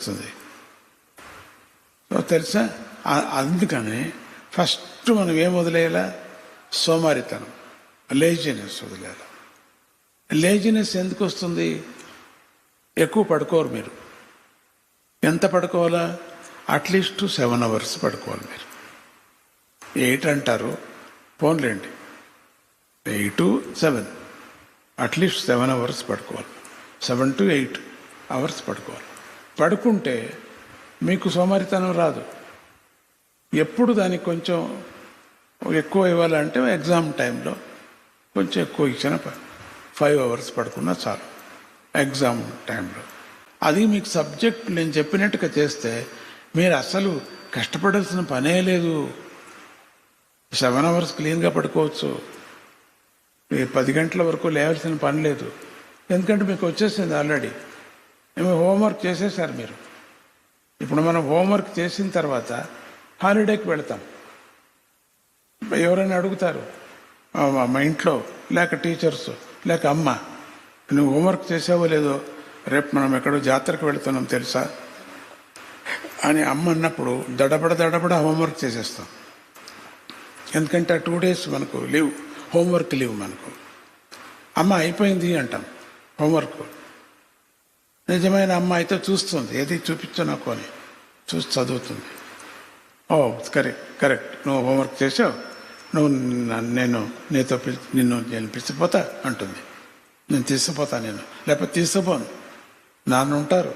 వస్తుంది. సో తెలుసా, అందుకని ఫస్ట్ మనం ఏం వదిలేయాలా? సోమారితనం, లేజినెస్ వదిలేయాలి. లేజినెస్ ఎందుకు వస్తుంది? ఎక్కువ పడుకోరు మీరు. ఎంత పడుకోవాలా? అట్లీస్ట్ 7 hours పడుకోవాలి మీరు. 8 అంటారు, పోన్లేండి, 8 to 7, అట్లీస్ట్ 7 hours పడుకోవాలి. 7 to 8 hours పడుకోవాలి. పడుకుంటే మీకు సోమరితనం రాదు. ఎప్పుడు దానికి కొంచెం ఎక్కువ ఇవ్వాలంటే ఎగ్జామ్ టైంలో కొంచెం ఎక్కువ ఇచ్చిన 5 hours పడుకున్నా చాలు. ఎగ్జామ్ టైంలో అది మీకు సబ్జెక్ట్ నేను చెప్పినట్టుగా చేస్తే మీరు అసలు కష్టపడాల్సిన పనే లేదు. 7 hours క్లీన్గా పడుకోవచ్చు. 10 గంటల వరకు లేవాల్సిన పని లేదు. ఎందుకంటే మీకు వచ్చేసింది ఆల్రెడీ. ఏమో హోంవర్క్ చేసేసారు మీరు. ఇప్పుడు మనం హోంవర్క్ చేసిన తర్వాత హాలిడేకి వెళతాం. ఎవరైనా అడుగుతారు మా ఇంట్లో, లేక టీచర్స్, లేక అమ్మ, నువ్వు హోంవర్క్ చేసావో లేదో, రేపు మనం ఎక్కడో జాతరకు వెళుతున్నాం తెలుసా అని అమ్మ అన్నప్పుడు దడబడ హోంవర్క్ చేసేస్తాం. ఎందుకంటే 2 days మనకు లీవ్, హోంవర్క్ లీవ్ మనకు. అమ్మ అయిపోయింది అంటాం హోంవర్క్. నిజమైన అమ్మ అయితే చూస్తుంది, ఏది చూపించు నాకు అని చూసి చదువుతుంది. ఓ కరెక్ట్ నువ్వు హోంవర్క్ చేసావు, నువ్వు నేను నేను పిలిచిపోతా అంటుంది. నేను తీసుకుపోతా, నేను లేకపోతే తీసుకుపోను. నాన్న ఉంటారు,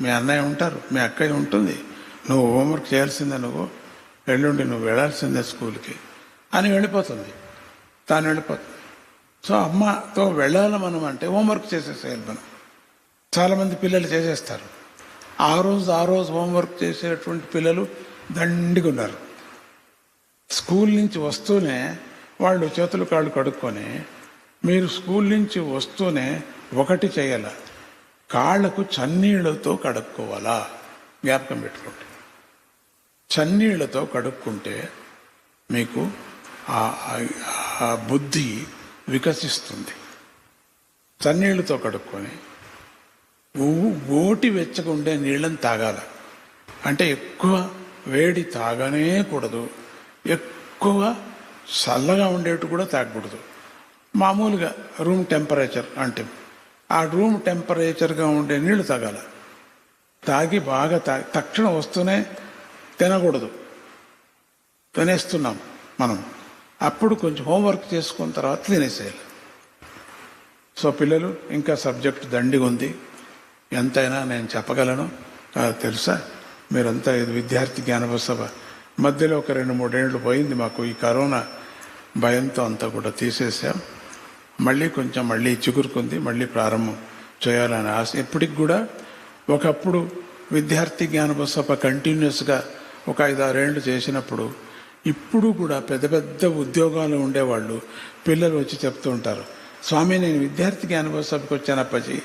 మీ అన్నయ్య ఉంటారు, మీ అక్కయ్య ఉంటుంది, నువ్వు హోంవర్క్ చేయాల్సిందే, నువ్వు ఎల్లుండి నువ్వు వెళ్ళాల్సిందే స్కూల్కి అని వెళ్ళిపోతుంది. తాను వెళ్ళిపోతుంది. సో అమ్మతో వెళ్ళాలి మనం అంటే హోంవర్క్ చేసేసేయాలి మనం. చాలామంది పిల్లలు చేసేస్తారు. ఆ రోజు హోంవర్క్ చేసేటువంటి పిల్లలు దండిగా ఉన్నారు. స్కూల్ నుంచి వస్తూనే వాళ్ళు చేతులు కాళ్ళు కడుక్కొని, మీరు స్కూల్ నుంచి వస్తూనే ఒకటి చేయాల, కాళ్లకు చన్నీళ్లతో కడుక్కోవాలా. జ్ఞాపకం పెట్టుకోండి. చన్నీళ్లతో కడుక్కుంటే మీకు ఆ బుద్ధి వికసిస్తుంది. చన్నీళ్లతో కడుక్కొని ఓటి వెచ్చగా ఉండే నీళ్ళని తాగాల. అంటే ఎక్కువ వేడి తాగనే కూడదు, ఎక్కువ చల్లగా ఉండేట్టు కూడా తాగకూడదు. మామూలుగా రూమ్ టెంపరేచర్ అంటే ఆ రూమ్ టెంపరేచర్గా ఉండే నీళ్లు తాగాల. తాగి బాగా తక్షణం వస్తూనే తినకూడదు. తినేస్తున్నాం మనం, అప్పుడు కొంచెం హోంవర్క్ చేసుకున్న తర్వాత తినేసేయాలి. సో పిల్లలు, ఇంకా సబ్జెక్ట్ దండిగా ఉంది, ఎంతైనా నేను చెప్పగలను. తెలుసా, మీరంతా ఇది విద్యార్థి జ్ఞానోత్సవ మధ్యలో ఒక 2-3 ఏళ్ళు పోయింది మాకు. ఈ కరోనా భయంతో అంతా కూడా తీసేసాం. మళ్ళీ చిగురుకుంది, మళ్ళీ ప్రారంభం చేయాలని ఆశ. ఎప్పటికి కూడా ఒకప్పుడు విద్యార్థి జ్ఞానోత్సవ కంటిన్యూస్గా ఒక 5-6 ఏళ్ళు చేసినప్పుడు, ఇప్పుడు కూడా పెద్ద పెద్ద ఉద్యోగాలు ఉండేవాళ్ళు పిల్లలు వచ్చి చెప్తూ ఉంటారు, స్వామి నేను విద్యార్థి జ్ఞానోత్సవకి వచ్చాను అప్పాజీ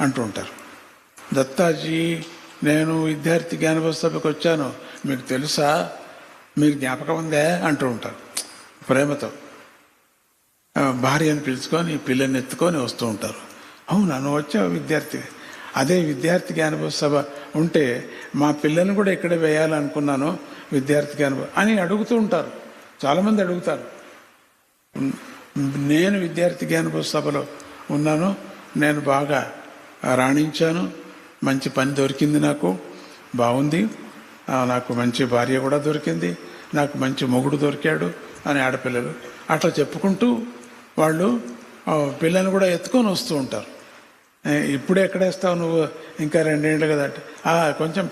అంటూ ఉంటారు. దత్తాజీ నేను విద్యార్థి జ్ఞానోత్సవకి వచ్చాను, మీకు తెలుసా, మీకు జ్ఞాపకం ఉందే అంటూ ఉంటారు ప్రేమతో. భార్యను పిలుచుకొని పిల్లల్ని ఎత్తుకొని వస్తూ ఉంటారు. అవునా నువ్వు వచ్చావు విద్యార్థి, అదే విద్యార్థి జ్ఞానోత్సవ ఉంటే మా పిల్లల్ని కూడా ఇక్కడే వేయాలనుకున్నాను విద్యార్థి జ్ఞానోత్సవం అని అడుగుతూ ఉంటారు. చాలామంది అడుగుతారు. నేను విద్యార్థి జ్ఞానోత్సవలో ఉన్నాను, నేను బాగా రాణించాను, మంచి పని దొరికింది, నాకు బాగుంది, నాకు మంచి భార్య కూడా దొరికింది, నాకు మంచి మొగుడు దొరికాడు అని ఆడపిల్లలు అట్లా చెప్పుకుంటూ వాళ్ళు పిల్లల్ని కూడా ఎత్తుకొని వస్తూ ఉంటారు. ఇప్పుడే ఎక్కడేస్తావు నువ్వు, ఇంకా 2 ఏళ్ళు కదా అంటే కొంచెం